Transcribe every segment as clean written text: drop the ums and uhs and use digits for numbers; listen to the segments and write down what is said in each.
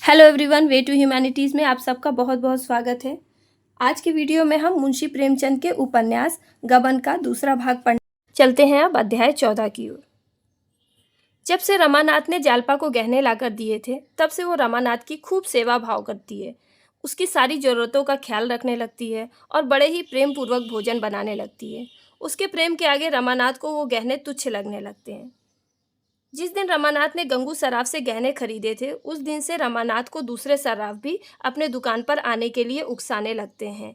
Hello everyone, way to humanities में आप सबका बहुत बहुत स्वागत है। आज के वीडियो में हम मुंशी प्रेमचंद के उपन्यास गबन का दूसरा भाग पढ़ने चलते हैं। अब अध्याय 14 की ओर। जब से रमानाथ ने जालपा को गहने लाकर दिए थे, तब से वो रमानाथ की खूब सेवा भाव करती है। उसकी सारी ज़रूरतों का ख्याल रखने लगती है और बड़े ही प्रेम पूर्वक भोजन बनाने लगती है। उसके प्रेम के आगे रमानाथ को वो गहने तुच्छ लगने लगते हैं। जिस दिन रमानाथ ने गंगू सराफ से गहने खरीदे थे, उस दिन से रमानाथ को दूसरे सराफ भी अपने दुकान पर आने के लिए उकसाने लगते हैं।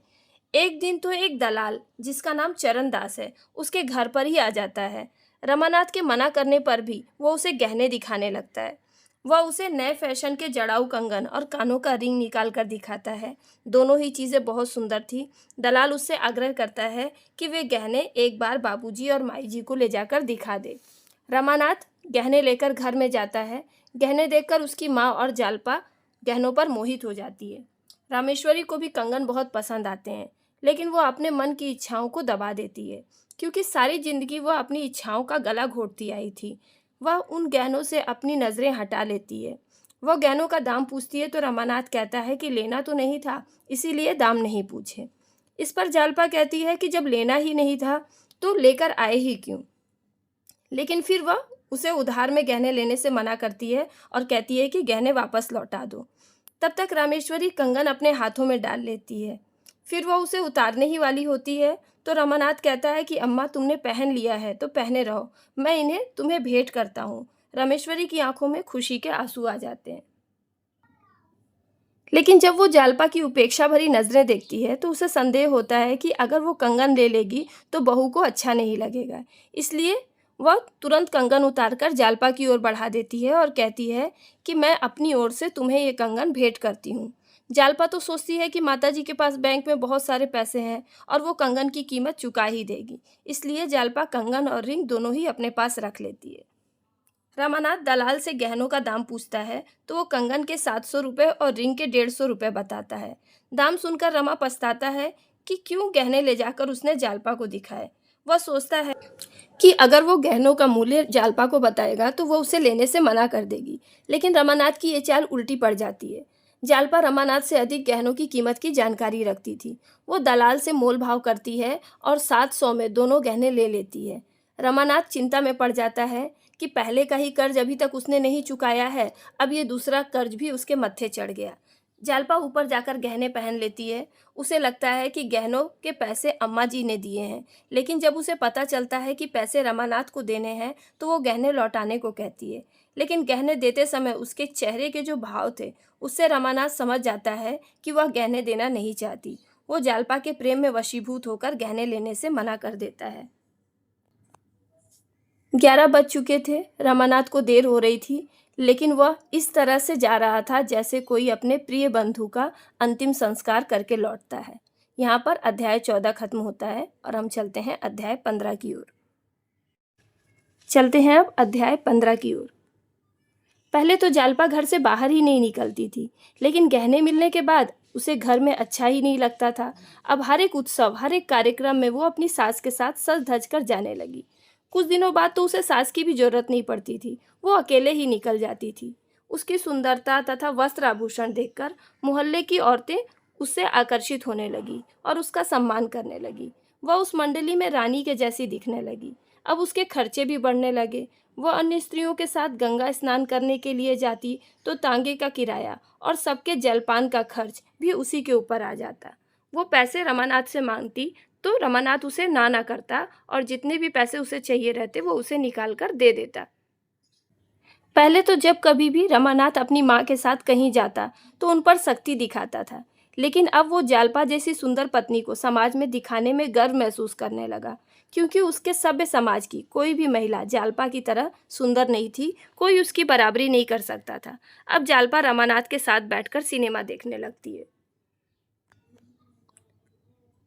एक दिन तो एक दलाल, जिसका नाम चरण दास है, उसके घर पर ही आ जाता है। रमानाथ के मना करने पर भी वो उसे गहने दिखाने लगता है। वह उसे नए फैशन के जड़ाऊ कंगन और कानों का रिंग निकाल कर दिखाता है। दोनों ही चीज़ें बहुत सुंदर थी। दलाल उससे आग्रह करता है कि वे गहने एक बार बाबूजी और माई जी को ले जाकर दिखा दे। रमानाथ गहने लेकर घर में जाता है। गहने देखकर उसकी माँ और जालपा गहनों पर मोहित हो जाती है। रामेश्वरी को भी कंगन बहुत पसंद आते हैं, लेकिन वो अपने मन की इच्छाओं को दबा देती है, क्योंकि सारी जिंदगी वह अपनी इच्छाओं का गला घोटती आई थी। वह उन गहनों से अपनी नज़रें हटा लेती है। वह गहनों का दाम पूछती है तो रमानाथ कहता है कि लेना तो नहीं था, इसीलिए दाम नहीं पूछे। इस पर जालपा कहती है कि जब लेना ही नहीं था तो लेकर आए ही क्यों। लेकिन फिर वह उसे उधार में गहने लेने से मना करती है और कहती है कि गहने वापस लौटा दो। तब तक रामेश्वरी कंगन अपने हाथों में डाल लेती है। फिर वह उसे उतारने ही वाली होती है तो रमानाथ कहता है कि अम्मा, तुमने पहन लिया है तो पहने रहो, मैं इन्हें तुम्हें भेंट करता हूँ। रामेश्वरी की आंखों में खुशी के आंसू आ जाते हैं। लेकिन जब वो जालपा की उपेक्षा भरी नजरें देखती है तो उसे संदेह होता है कि अगर वो कंगन ले लेगी तो बहू को अच्छा नहीं लगेगा। इसलिए वह तुरंत कंगन उतारकर जालपा की ओर बढ़ा देती है और कहती है कि मैं अपनी ओर से तुम्हें ये कंगन भेंट करती हूँ। जालपा तो सोचती है कि माताजी के पास बैंक में बहुत सारे पैसे हैं और वो कंगन की कीमत चुका ही देगी। इसलिए जालपा कंगन और रिंग दोनों ही अपने पास रख लेती है। रमानाथ दलाल से गहनों का दाम पूछता है तो वो कंगन के 700 रुपये और रिंग के 150 रुपये बताता है। दाम सुनकर रमा पछताता है कि क्यों गहने ले जाकर उसने जालपा को दिखाए। वह सोचता है कि अगर वो गहनों का मूल्य जालपा को बताएगा तो वो उसे लेने से मना कर देगी। लेकिन रमानाथ की ये चाल उल्टी पड़ जाती है। जालपा रमानाथ से अधिक गहनों की कीमत की जानकारी रखती थी। वो दलाल से मोल भाव करती है और 700 में दोनों गहने ले लेती है। रमानाथ चिंता में पड़ जाता है कि पहले का ही कर्ज अभी तक उसने नहीं चुकाया है, अब ये दूसरा कर्ज भी उसके मत्थे चढ़ गया। जालपा ऊपर जाकर गहने पहन लेती है। उसे लगता है कि गहनों के पैसे अम्मा जी ने दिए हैं, लेकिन जब उसे पता चलता है कि पैसे रमानाथ को देने हैं तो वो गहने लौटाने को कहती है। लेकिन गहने देते समय उसके चेहरे के जो भाव थे, उससे रमानाथ समझ जाता है कि वह गहने देना नहीं चाहती। वो जालपा के प्रेम में वशीभूत होकर गहने लेने से मना कर देता है। 11 बज चुके थे। रमानाथ को देर हो रही थी, लेकिन वह इस तरह से जा रहा था जैसे कोई अपने प्रिय बंधु का अंतिम संस्कार करके लौटता है। यहाँ पर अध्याय 14 खत्म होता है और हम चलते हैं अध्याय 15 की ओर। चलते हैं अब अध्याय 15 की ओर। पहले तो जालपा घर से बाहर ही नहीं निकलती थी, लेकिन गहने मिलने के बाद उसे घर में अच्छा ही नहीं लगता था। अब हर एक उत्सव, हर एक कार्यक्रम में वो अपनी सास के साथ सज धज कर जाने लगी। कुछ दिनों बाद तो उसे सास की भी जरूरत नहीं पड़ती थी, वो अकेले ही निकल जाती थी। उसकी सुंदरता तथा वस्त्र आभूषण देखकर मोहल्ले की औरतें उससे आकर्षित होने लगी और उसका सम्मान करने लगी। वह उस मंडली में रानी के जैसी दिखने लगी। अब उसके खर्चे भी बढ़ने लगे। वह अन्य स्त्रियों के साथ गंगा स्नान करने के लिए जाती तो तांगे का किराया और सबके जलपान का खर्च भी उसी के ऊपर आ जाता। वो पैसे रमानाथ से मांगती तो रमानाथ उसे ना करता और जितने भी पैसे उसे चाहिए रहते वो उसे निकाल कर दे देता। पहले तो जब कभी भी रमानाथ अपनी माँ के साथ कहीं जाता तो उन पर सख्ती दिखाता था, लेकिन अब वो जालपा जैसी सुंदर पत्नी को समाज में दिखाने में गर्व महसूस करने लगा, क्योंकि उसके सभ्य समाज की कोई भी महिला जालपा की तरह सुंदर नहीं थी। कोई उसकी बराबरी नहीं कर सकता था। अब जालपा रमानाथ के साथ बैठकर सिनेमा देखने लगती है।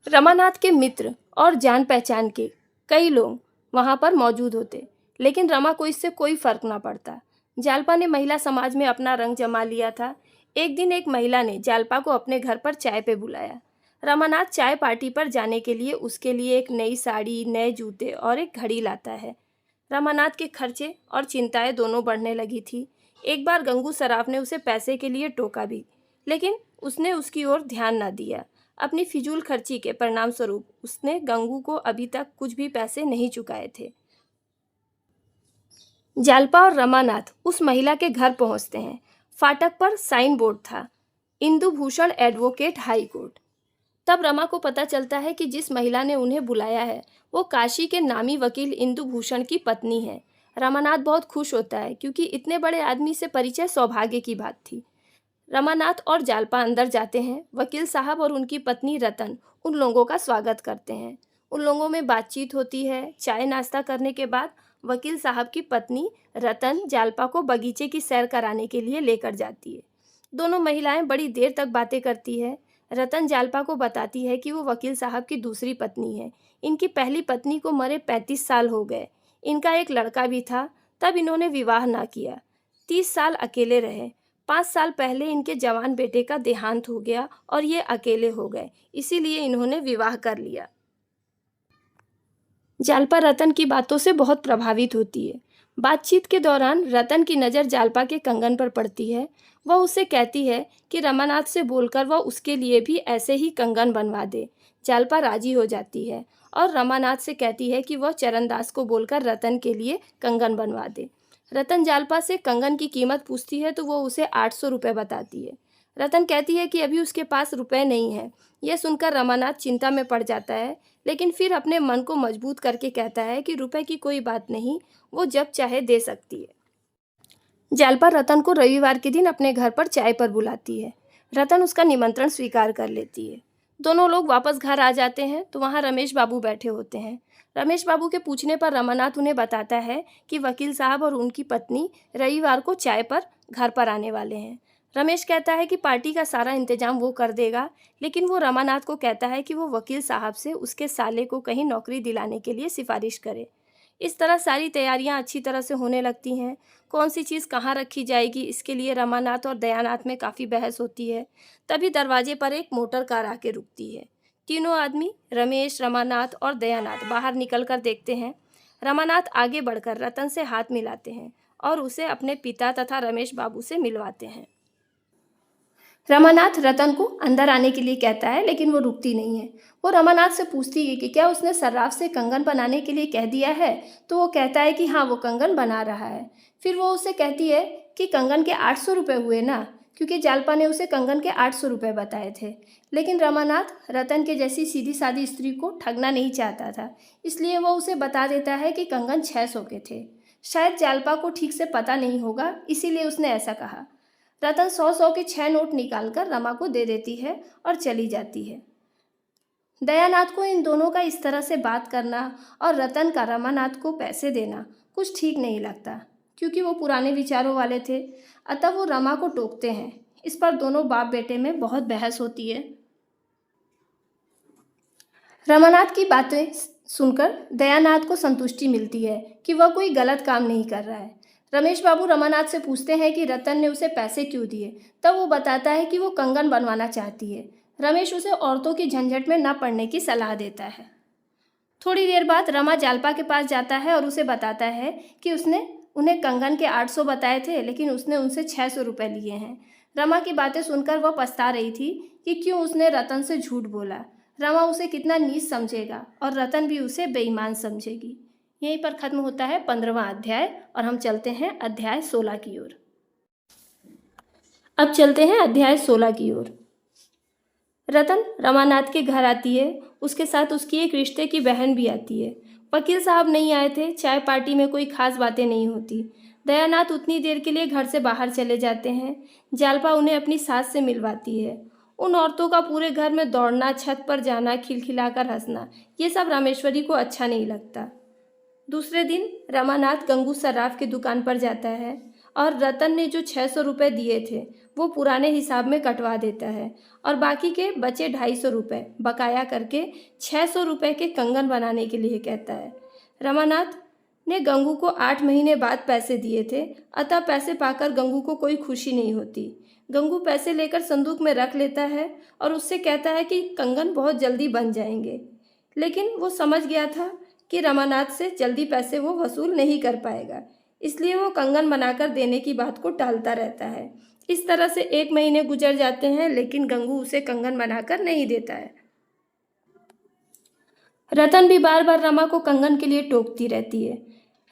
रमानाथ के मित्र और जान पहचान के कई लोग वहां पर मौजूद होते, लेकिन रमा को इससे कोई फर्क ना पड़ता। जालपा ने महिला समाज में अपना रंग जमा लिया था। एक दिन एक महिला ने जालपा को अपने घर पर चाय पे बुलाया। रमानाथ चाय पार्टी पर जाने के लिए उसके लिए एक नई साड़ी, नए जूते और एक घड़ी लाता है। रमानाथ के खर्चे और चिंताएं दोनों बढ़ने लगी थी। एक बार गंगू सराफ ने उसे पैसे के लिए टोका भी, लेकिन उसने उसकी ओर ध्यान न दिया। अपनी फिजूल खर्ची के परिणाम स्वरूप उसने गंगू को अभी तक कुछ भी पैसे नहीं चुकाए थे। जालपा और रमानाथ उस महिला के घर पहुंचते हैं। फाटक पर साइन बोर्ड था, Indu Bhushan advocate high court. तब रमा को पता चलता है कि जिस महिला ने उन्हें बुलाया है वो काशी के नामी वकील इंदु भूषण की पत्नी है। रमानाथ बहुत खुश होता है क्योंकि इतने बड़े आदमी से परिचय सौभाग्य की बात थी। रमानाथ और जालपा अंदर जाते हैं। वकील साहब और उनकी पत्नी रतन उन लोगों का स्वागत करते हैं। उन लोगों में बातचीत होती है। चाय नाश्ता करने के बाद वकील साहब की पत्नी रतन जालपा को बगीचे की सैर कराने के लिए लेकर जाती है। दोनों महिलाएं बड़ी देर तक बातें करती है। रतन जालपा को बताती है कि वो वकील साहब की दूसरी पत्नी है। इनकी पहली पत्नी को मरे 35 साल हो गए। इनका एक लड़का भी था, तब इन्होंने विवाह ना किया। 30 साल अकेले रहे। 5 साल पहले इनके जवान बेटे का देहांत हो गया और ये अकेले हो गए, इसीलिए इन्होंने विवाह कर लिया। जालपा रतन की बातों से बहुत प्रभावित होती है। बातचीत के दौरान रतन की नज़र जालपा के कंगन पर पड़ती है। वह उससे कहती है कि रमानाथ से बोलकर वह उसके लिए भी ऐसे ही कंगन बनवा दे। जालपा राजी हो जाती है और रमानाथ से कहती है कि वह चरणदास को बोलकर रतन के लिए कंगन बनवा दे। रतन जालपा से कंगन की कीमत पूछती है तो वो उसे 800 रुपये बताती है। रतन कहती है कि अभी उसके पास रुपए नहीं है। यह सुनकर रमानाथ चिंता में पड़ जाता है, लेकिन फिर अपने मन को मजबूत करके कहता है कि रुपए की कोई बात नहीं, वो जब चाहे दे सकती है। जालपा रतन को रविवार के दिन अपने घर पर चाय पर बुलाती है। रतन उसका निमंत्रण स्वीकार कर लेती है। दोनों लोग वापस घर आ जाते हैं तो वहाँ रमेश बाबू बैठे होते हैं। रमेश बाबू के पूछने पर रमानाथ उन्हें बताता है कि वकील साहब और उनकी पत्नी रविवार को चाय पर घर पर आने वाले हैं। रमेश कहता है कि पार्टी का सारा इंतजाम वो कर देगा, लेकिन वो रमानाथ को कहता है कि वो वकील साहब से उसके साले को कहीं नौकरी दिलाने के लिए सिफारिश करे। इस तरह सारी तैयारियां अच्छी तरह से होने लगती हैं। कौन सी चीज़ कहाँ रखी जाएगी, इसके लिए रमानाथ और दयानाथ में काफ़ी बहस होती है। तभी दरवाजे पर एक मोटर कार आके रुकती है। तीनों आदमी रमेश, रमानाथ और दयानाथ बाहर निकल कर देखते हैं। रमानाथ आगे बढ़कर रतन से हाथ मिलाते हैं और उसे अपने पिता तथा रमेश बाबू से मिलवाते हैं। रमानाथ रतन को अंदर आने के लिए कहता है, लेकिन वो रुकती नहीं है। वो रमानाथ से पूछती है कि क्या उसने सर्राफ से कंगन बनाने के लिए कह दिया है, तो वो कहता है कि हाँ, वो कंगन बना रहा है। फिर वो उससे कहती है कि कंगन के 800 रुपये हुए ना, क्योंकि जालपा ने उसे कंगन के 800 रुपये बताए थे। लेकिन रमानाथ रतन के जैसी सीधी सादी स्त्री को ठगना नहीं चाहता था, इसलिए वो उसे बता देता है कि कंगन 600 के थे। शायद जालपा को ठीक से पता नहीं होगा, इसीलिए उसने ऐसा कहा। रतन 100 के 6 नोट निकालकर रमा को दे देती है और चली जाती है। दयानाथ को इन दोनों का इस तरह से बात करना और रतन का रमानाथ को पैसे देना कुछ ठीक नहीं लगता, क्योंकि वो पुराने विचारों वाले थे। अतः वो रमा को टोकते हैं। इस पर दोनों बाप बेटे में बहुत बहस होती है। रमानाथ की बातें सुनकर दयानाथ को संतुष्टि मिलती है कि वह कोई गलत काम नहीं कर रहा है। रमेश बाबू रमानाथ से पूछते हैं कि रतन ने उसे पैसे क्यों दिए। तब वो बताता है कि वो कंगन बनवाना चाहती है। रमेश उसे औरतों की झंझट में न पड़ने की सलाह देता है। थोड़ी देर बाद रमा जालपा के पास जाता है और उसे बताता है कि उसने उन्हें कंगन के 800 बताए थे, लेकिन उसने उनसे 600 रुपये लिए हैं। रमा की बातें सुनकर वह पछता रही थी कि क्यों उसने रतन से झूठ बोला। रमा उसे कितना नीच समझेगा और रतन भी उसे बेईमान समझेगी। यहीं पर खत्म होता है 15वां अध्याय और हम चलते हैं अध्याय 16 की ओर। अब चलते हैं अध्याय 16 की ओर। रतन रमानाथ के घर आती है। उसके साथ उसकी एक रिश्ते की बहन भी आती है। वकील साहब नहीं आए थे। चाय पार्टी में कोई खास बातें नहीं होती। दयानाथ उतनी देर के लिए घर से बाहर चले जाते हैं। जालपा उन्हें अपनी सास से मिलवाती है। उन औरतों का पूरे घर में दौड़ना, छत पर जाना, खिलखिलाकर हंसना, ये सब रामेश्वरी को अच्छा नहीं लगता। दूसरे दिन रमानाथ गंगू सर्राफ की दुकान पर जाता है और रतन ने जो 600 रुपये दिए थे वो पुराने हिसाब में कटवा देता है और बाकी के बचे 250 रुपये बकाया करके 600 रुपये के कंगन बनाने के लिए कहता है। रमानाथ ने गंगू को 8 महीने बाद पैसे दिए थे, अतः पैसे पाकर गंगू को कोई खुशी नहीं होती। गंगू पैसे लेकर संदूक में रख लेता है और उससे कहता है कि कंगन बहुत जल्दी बन जाएंगे, लेकिन वो समझ गया था कि रमानाथ से जल्दी पैसे वो वसूल नहीं कर पाएगा, इसलिए वो कंगन बनाकर देने की बात को टालता रहता है। इस तरह से 1 महीने गुजर जाते हैं, लेकिन गंगू उसे कंगन बनाकर नहीं देता है। रतन भी बार बार रमा को कंगन के लिए टोकती रहती है।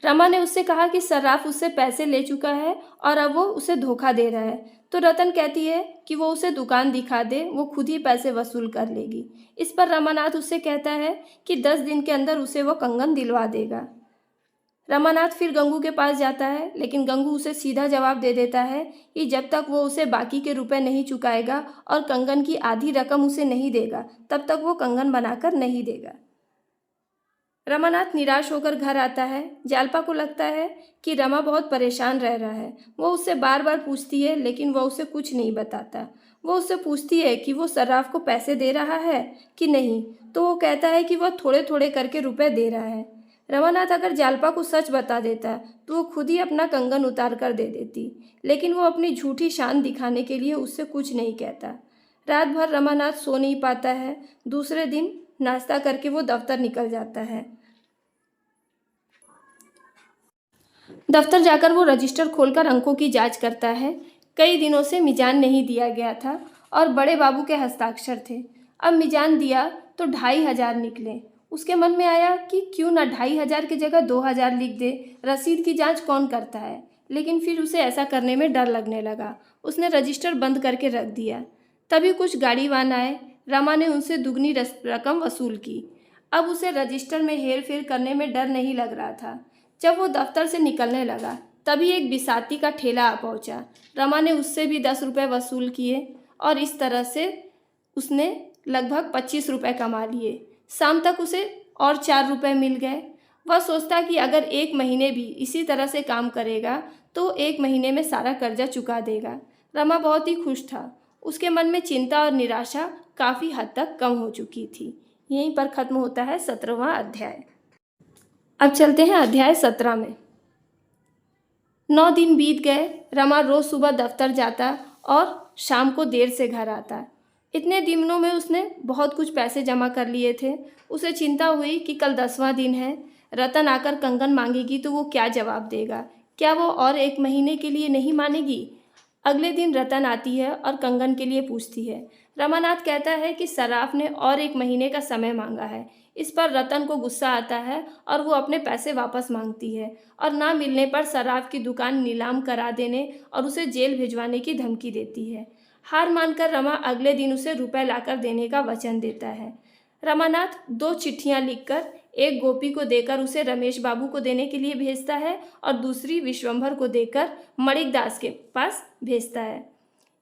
रमा ने उससे कहा कि सर्राफ उससे पैसे ले चुका है और अब वो उसे धोखा दे रहा है। तो रतन कहती है कि वो उसे दुकान दिखा दे, वो खुद ही पैसे वसूल कर लेगी। इस पर रमानाथ उससे कहता है कि 10 दिन के अंदर उसे वो कंगन दिलवा देगा। रमानाथ फिर गंगू के पास जाता है, लेकिन गंगू उसे सीधा जवाब दे देता है कि जब तक वो उसे बाकी के रुपए नहीं चुकाएगा और कंगन की आधी रकम उसे नहीं देगा, तब तक वो कंगन बनाकर नहीं देगा। रमानाथ निराश होकर घर आता है। जालपा को लगता है कि रमा बहुत परेशान रह रहा है। वो उससे बार बार पूछती है, लेकिन वह उसे कुछ नहीं बताता। वो उससे पूछती है कि वो सर्राफ को पैसे दे रहा है कि नहीं, तो वो कहता है कि वह थोड़े थोड़े करके रुपए दे रहा है। रमानाथ अगर जालपा को सच बता देता तो वो खुद ही अपना कंगन उतार कर दे देती, लेकिन वो अपनी झूठी शान दिखाने के लिए उससे कुछ नहीं कहता। रात भर रमानाथ सो नहीं पाता है। दूसरे दिन नाश्ता करके वो दफ्तर निकल जाता है। दफ्तर जाकर वो रजिस्टर खोलकर अंकों की जांच करता है। कई दिनों से मिजान नहीं दिया गया था और बड़े बाबू के हस्ताक्षर थे। अब मिजान दिया तो 2,500 निकले। उसके मन में आया कि क्यों ना 2,500 की जगह 2,000 लिख दे, रसीद की जांच कौन करता है। लेकिन फिर उसे ऐसा करने में डर लगने लगा। उसने रजिस्टर बंद करके रख दिया। तभी कुछ गाड़ीवान आए। रमा ने उनसे दुगनी रकम वसूल की। अब उसे रजिस्टर में हेर फेर करने में डर नहीं लग रहा था। जब वो दफ्तर से निकलने लगा, तभी एक बिसाती का ठेला आ पहुंचा। रमा ने उससे भी 10 रुपये वसूल किए और इस तरह से उसने लगभग 25 रुपये कमा लिए। शाम तक उसे और 4 रुपये मिल गए। वह सोचता कि अगर 1 महीने भी इसी तरह से काम करेगा तो 1 महीने में सारा कर्जा चुका देगा। रमा बहुत ही खुश था। उसके मन में चिंता और निराशा काफ़ी हद तक कम हो चुकी थी। यहीं पर ख़त्म होता है 17वां अध्याय। अब चलते हैं अध्याय 17 में। 9 दिन बीत गए। रमा रोज सुबह दफ्तर जाता और शाम को देर से घर आता। इतने दिनों में उसने बहुत कुछ पैसे जमा कर लिए थे। उसे चिंता हुई कि कल 10वां दिन है। रतन आकर कंगन मांगेगी तो वो क्या जवाब देगा। क्या वो और 1 महीने के लिए नहीं मानेगी। अगले दिन रतन आती है और कंगन के लिए पूछती है। रमानाथ कहता है कि सर्राफ ने और 1 महीने का समय मांगा है। इस पर रतन को गुस्सा आता है और वो अपने पैसे वापस मांगती है और ना मिलने पर सर्राफ की दुकान नीलाम करा देने और उसे जेल भिजवाने की धमकी देती है। हार मानकर रमा अगले दिन उसे रुपए लाकर देने का वचन देता है। रमानाथ 2 चिट्ठियां लिखकर एक गोपी को देकर उसे रमेश बाबू को देने के लिए भेजता है और दूसरी विश्वंभर को देकर मणिक दास के पास भेजता है।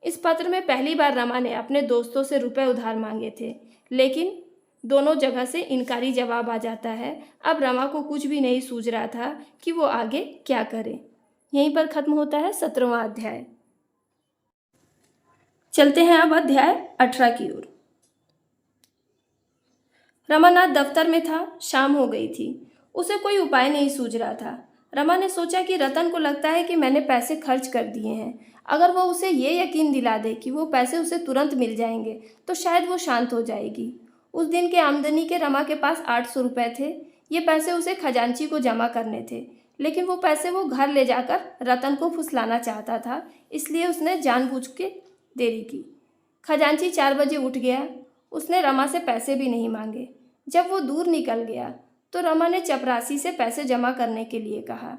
इस पत्र में पहली बार रमा ने अपने दोस्तों से रुपए उधार मांगे थे, लेकिन दोनों जगह से इनकारी जवाब आ जाता है। अब रमा को कुछ भी नहीं सूझ रहा था कि वो आगे क्या करे। यहीं पर खत्म होता है 17वां अध्याय। चलते हैं अब अध्याय 18 की ओर। रमानाथ दफ्तर में था। शाम हो गई थी। उसे कोई उपाय नहीं सूझ रहा था। रमा ने सोचा कि रतन को लगता है कि मैंने पैसे खर्च कर दिए हैं। अगर वो उसे ये यकीन दिला दे कि वो पैसे उसे तुरंत मिल जाएंगे तो शायद वो शांत हो जाएगी। उस दिन के आमदनी के रमा के पास 800 रुपये थे। ये पैसे उसे खजांची को जमा करने थे, लेकिन वो पैसे वो घर ले जाकर रतन को फुसलाना चाहता था, इसलिए उसने जानबूझ के देरी की। खजांची 4 बजे उठ गया। उसने रमा से पैसे भी नहीं मांगे। जब वो दूर निकल गया तो रमा ने चपरासी से पैसे जमा करने के लिए कहा।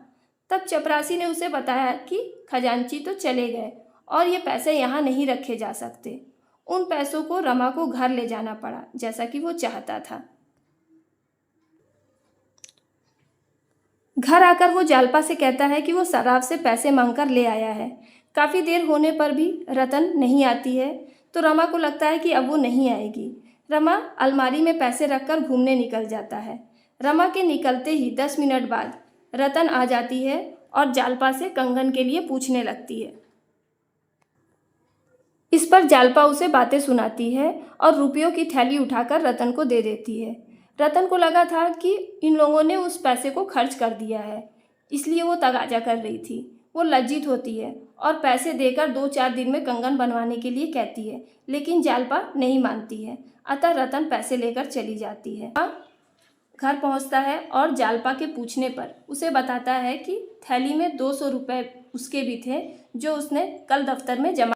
तब चपरासी ने उसे बताया कि खजांची तो चले गए और ये पैसे यहाँ नहीं रखे जा सकते। उन पैसों को रमा को घर ले जाना पड़ा, जैसा कि वो चाहता था। घर आकर वो जालपा से कहता है कि वो सर्राफ से पैसे मांगकर ले आया है। काफ़ी देर होने पर भी रतन नहीं आती है तो रमा को लगता है कि अब वो नहीं आएगी। रमा अलमारी में पैसे रखकर घूमने निकल जाता है। रमा के निकलते ही 10 मिनट बाद रतन आ जाती है और जालपा से कंगन के लिए पूछने लगती है। इस पर जालपा उसे बातें सुनाती है और रुपयों की थैली उठाकर रतन को दे देती है। रतन को लगा था कि इन लोगों ने उस पैसे को खर्च कर दिया है, इसलिए वो तगाजा कर रही थी। वो लज्जित होती है और पैसे देकर 2-4 दिन में कंगन बनवाने के लिए कहती है, लेकिन जालपा नहीं मानती है। अतः रतन पैसे लेकर चली जाती है। घर पहुंचता है और जालपा के पूछने पर उसे बताता है कि थैली में 200 रुपये उसके भी थे जो उसने कल दफ्तर में जमा।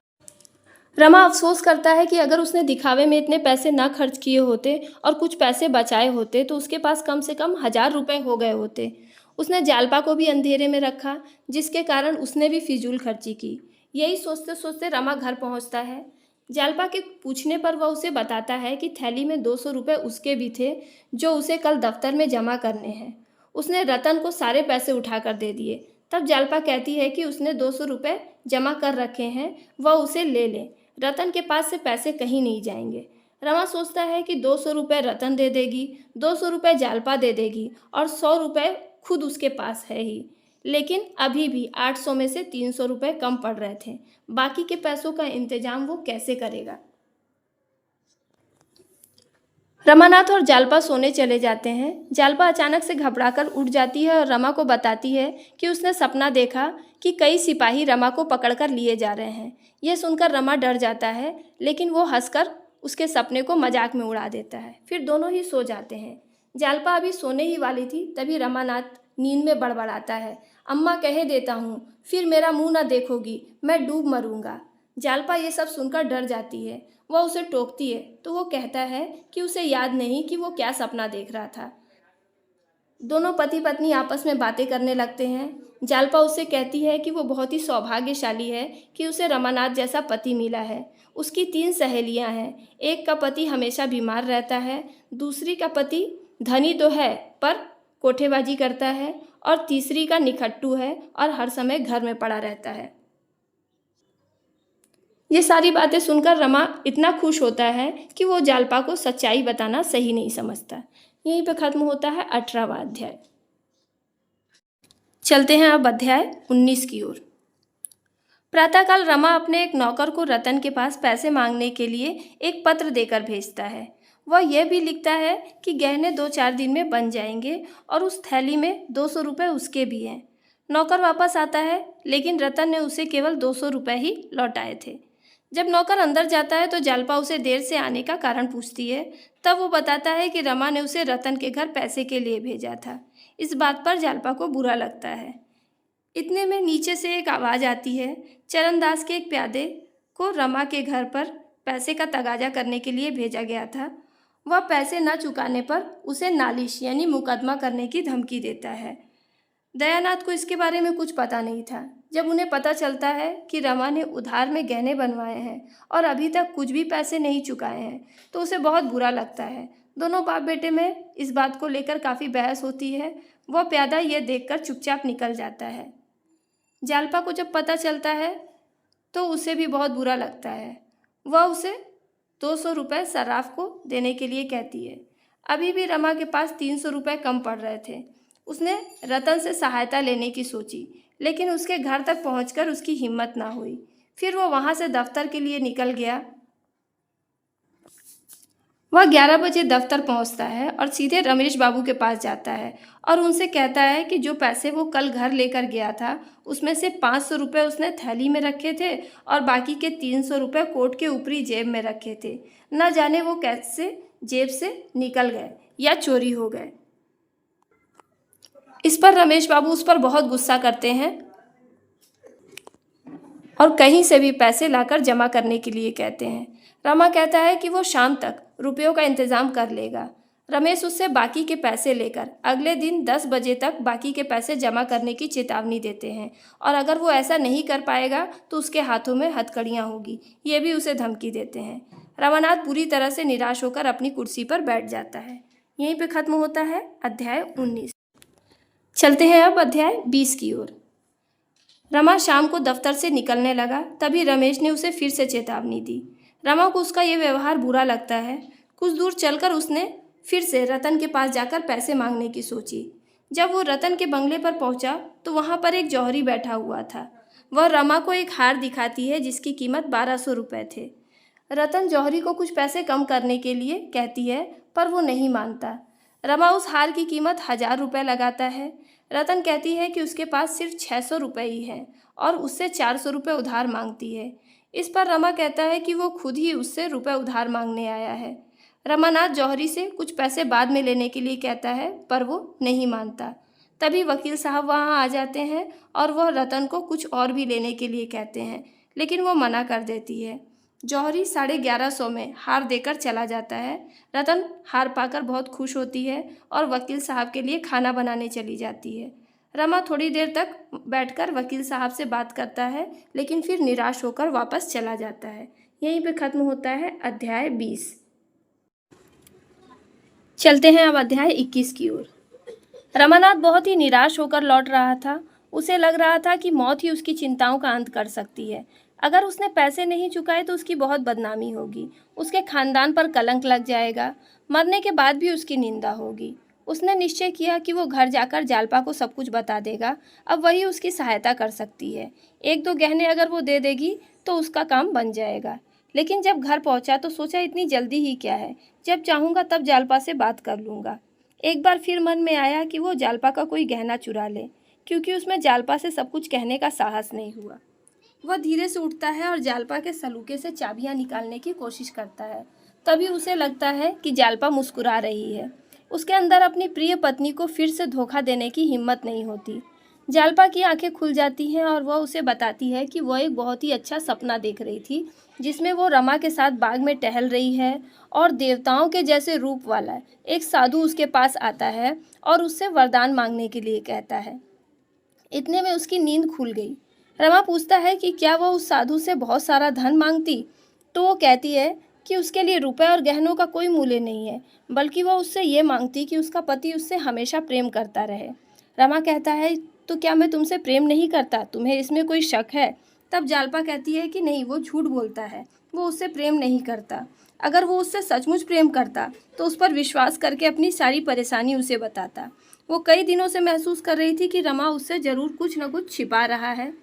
रमा अफसोस करता है कि अगर उसने दिखावे में इतने पैसे ना खर्च किए होते और कुछ पैसे बचाए होते तो उसके पास कम से कम 1000 रुपये हो गए होते। उसने जालपा को भी अंधेरे में रखा, जिसके कारण उसने भी फिजूल खर्ची की। यही सोचते सोचते रमा घर पहुंचता है। जालपा के पूछने पर वह उसे बताता है कि थैली में 200 रुपये उसके भी थे जो उसे कल दफ्तर में जमा करने हैं। उसने रतन को सारे पैसे उठाकर दे दिए। तब जालपा कहती है कि उसने 200 रुपये जमा कर रखे हैं, वह उसे ले ले। रतन के पास से पैसे कहीं नहीं जाएंगे। रमा सोचता है कि 200 रुपये रतन दे देगी, 200 रुपये जालपा दे देगी और 100 रुपये खुद उसके पास है ही। लेकिन अभी भी 800 में से 300 रुपये कम पड़ रहे थे। बाकी के पैसों का इंतजाम वो कैसे करेगा। रमानाथ और जालपा सोने चले जाते हैं। जालपा अचानक से घबराकर उठ जाती है और रमा को बताती है कि उसने सपना देखा कि कई सिपाही रमा को पकड़कर लिए जा रहे हैं। यह सुनकर रमा डर जाता है, लेकिन वो हंसकर उसके सपने को मजाक में उड़ा देता है। फिर दोनों ही सो जाते हैं। जालपा अभी सोने ही वाली थी, तभी रमानाथ नींद में बड़बड़ाता है, अम्मा कहे देता हूँ, फिर मेरा मुंह ना देखोगी, मैं डूब मरूंगा। जालपा ये सब सुनकर डर जाती है। वह उसे टोकती है तो वो कहता है कि उसे याद नहीं कि वो क्या सपना देख रहा था। दोनों पति पत्नी आपस में बातें करने लगते हैं। जालपा उससे कहती है कि वो बहुत ही सौभाग्यशाली है कि उसे रमानाथ जैसा पति मिला है। उसकी 3 सहेलियां हैं। एक का पति हमेशा बीमार रहता है, दूसरी का पति धनी तो है पर कोठेबाजी करता है, और तीसरी का निखट्टू है और हर समय घर में पड़ा रहता है। ये सारी बातें सुनकर रमा इतना खुश होता है कि वो जालपा को सच्चाई बताना सही नहीं समझता। यहीं पे खत्म होता है 18वां अध्याय। चलते हैं अब अध्याय 19 की ओर। प्रातःकाल रमा अपने एक नौकर को रतन के पास पैसे मांगने के लिए एक पत्र देकर भेजता है। वह यह भी लिखता है कि गहने 2-4 दिन में बन जाएंगे और उस थैली में 200 रुपये उसके भी हैं। नौकर वापस आता है, लेकिन रतन ने उसे केवल 200 रुपये ही लौटाए थे। जब नौकर अंदर जाता है तो जालपा उसे देर से आने का कारण पूछती है। तब वो बताता है कि रमा ने उसे रतन के घर पैसे के लिए भेजा था। इस बात पर जालपा को बुरा लगता है। इतने में नीचे से एक आवाज़ आती है। चरणदास के एक प्यादे को रमा के घर पर पैसे का तगाजा करने के लिए भेजा गया था। वह पैसे न चुकाने पर उसे नालिश यानी मुकदमा करने की धमकी देता है। दयानाथ को इसके बारे में कुछ पता नहीं था। जब उन्हें पता चलता है कि रमा ने उधार में गहने बनवाए हैं और अभी तक कुछ भी पैसे नहीं चुकाए हैं, तो उसे बहुत बुरा लगता है। दोनों बाप बेटे में इस बात को लेकर काफ़ी बहस होती है। वह प्यादा यह देखकर चुपचाप निकल जाता है। जालपा को जब पता चलता है तो उसे भी बहुत बुरा लगता है। वह उसे 200 रुपये सर्राफ को देने के लिए कहती है। अभी भी रमा के पास 300 रुपये कम पड़ रहे थे। उसने रतन से सहायता लेने की सोची, लेकिन उसके घर तक पहुंचकर उसकी हिम्मत ना हुई। फिर वो वहां से दफ्तर के लिए निकल गया। वह 11 बजे दफ्तर पहुंचता है और सीधे रमेश बाबू के पास जाता है और उनसे कहता है कि जो पैसे वो कल घर लेकर गया था उसमें से 500 रुपये उसने थैली में रखे थे और बाकी के 300 रुपये कोट के ऊपरी जेब में रखे थे। न जाने वो कैसे जेब से निकल गए या चोरी हो गए। इस पर रमेश बाबू उस पर बहुत गुस्सा करते हैं और कहीं से भी पैसे लाकर जमा करने के लिए कहते हैं। रमा कहता है कि वो शाम तक रुपयों का इंतज़ाम कर लेगा। रमेश उससे बाकी के पैसे लेकर अगले दिन 10 बजे तक बाकी के पैसे जमा करने की चेतावनी देते हैं और अगर वो ऐसा नहीं कर पाएगा तो उसके हाथों में हथकड़ियाँ होगी, ये भी उसे धमकी देते हैं। रमानाथ बुरी तरह से निराश होकर अपनी कुर्सी पर बैठ जाता है। यहीं पे ख़त्म होता है अध्याय 19। चलते हैं अब अध्याय 20 की ओर। रमा शाम को दफ्तर से निकलने लगा, तभी रमेश ने उसे फिर से चेतावनी दी। रमा को उसका ये व्यवहार बुरा लगता है। कुछ दूर चलकर उसने फिर से रतन के पास जाकर पैसे मांगने की सोची। जब वो रतन के बंगले पर पहुंचा तो वहां पर एक जौहरी बैठा हुआ था। वह रमा को एक हार दिखाती है जिसकी कीमत 1200 रुपये थे। रतन जौहरी को कुछ पैसे कम करने के लिए कहती है, पर वो नहीं मानता। रमा उस हार की कीमत 1000 रुपये लगाता है। रतन कहती है कि उसके पास सिर्फ 600 रुपये ही हैं और उससे 400 रुपये उधार मांगती है। इस पर रमा कहता है कि वो खुद ही उससे रुपये उधार मांगने आया है। रमानाथ जौहरी से कुछ पैसे बाद में लेने के लिए कहता है, पर वो नहीं मानता। तभी वकील साहब वहाँ आ जाते हैं और वह रतन को कुछ और भी लेने के लिए कहते हैं, लेकिन वो मना कर देती है। जौहरी 1150 में हार देकर चला जाता है। रतन हार पाकर बहुत खुश होती है और वकील साहब के लिए खाना बनाने चली जाती है। रमा थोड़ी देर तक बैठकर वकील साहब से बात करता है, लेकिन फिर निराश होकर वापस चला जाता है। यहीं पे ख़त्म होता है अध्याय 20। चलते हैं अब अध्याय 21 की ओर। रमानाथ बहुत ही निराश होकर लौट रहा था। उसे लग रहा था कि मौत ही उसकी चिंताओं का अंत कर सकती है। अगर उसने पैसे नहीं चुकाए तो उसकी बहुत बदनामी होगी, उसके खानदान पर कलंक लग जाएगा, मरने के बाद भी उसकी निंदा होगी। उसने निश्चय किया कि वो घर जाकर जालपा को सब कुछ बता देगा। अब वही उसकी सहायता कर सकती है। 1-2 गहने अगर वो दे देगी तो उसका काम बन जाएगा। लेकिन जब घर पहुंचा तो सोचा इतनी जल्दी ही क्या है, जब चाहूँगा तब जालपा से बात कर लूँगा। एक बार फिर मन में आया कि वो जालपा का कोई गहना चुरा ले, क्योंकि उसमें जालपा से सब कुछ कहने का साहस नहीं हुआ। वह धीरे से उठता है और जालपा के सलूके से चाबियां निकालने की कोशिश करता है। तभी उसे लगता है कि जालपा मुस्कुरा रही है। उसके अंदर अपनी प्रिय पत्नी को फिर से धोखा देने की हिम्मत नहीं होती। जालपा की आंखें खुल जाती हैं और वह उसे बताती है कि वह एक बहुत ही अच्छा सपना देख रही थी, जिसमें वो रमा के साथ बाग में टहल रही है और देवताओं के जैसे रूप वाला एक साधु उसके पास आता है और उससे वरदान मांगने के लिए कहता है। इतने में उसकी नींद खुल गई। रमा पूछता है कि क्या वह उस साधु से बहुत सारा धन मांगती, तो वो कहती है कि उसके लिए रुपए और गहनों का कोई मूल्य नहीं है, बल्कि वह उससे ये मांगती कि उसका पति उससे हमेशा प्रेम करता रहे। रमा कहता है, तो क्या मैं तुमसे प्रेम नहीं करता, तुम्हें इसमें कोई शक है? तब जालपा कहती है कि नहीं, वो झूठ बोलता है, वो उससे प्रेम नहीं करता। अगर वो उससे सचमुच प्रेम करता तो उस पर विश्वास करके अपनी सारी परेशानी उसे बताता। वो कई दिनों से महसूस कर रही थी कि रमा उससे ज़रूर कुछ न कुछ छिपा रहा है।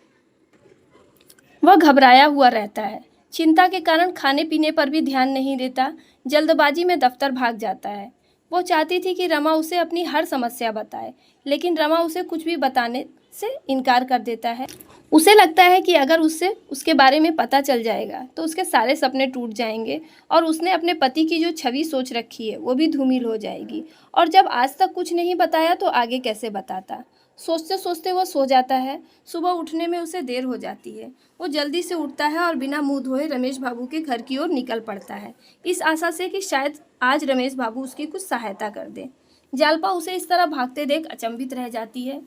वह घबराया हुआ रहता है, चिंता के कारण खाने पीने पर भी ध्यान नहीं देता, जल्दबाजी में दफ्तर भाग जाता है। वो चाहती थी कि रमा उसे अपनी हर समस्या बताए, लेकिन रमा उसे कुछ भी बताने से इनकार कर देता है। उसे लगता है कि अगर उससे उसके बारे में पता चल जाएगा तो उसके सारे सपने टूट जाएंगे और उसने अपने पति की जो छवि सोच रखी है वो भी धूमिल हो जाएगी, और जब आज तक कुछ नहीं बताया तो आगे कैसे बताता। सोचते सोचते वो सो जाता है। सुबह उठने में उसे देर हो जाती है। वो जल्दी से उठता है और बिना मुंह धोए रमेश बाबू के घर की ओर निकल पड़ता है, इस आशा से कि शायद आज रमेश बाबू उसकी कुछ सहायता कर दें। जालपा उसे इस तरह भागते देख अचंभित रह जाती है।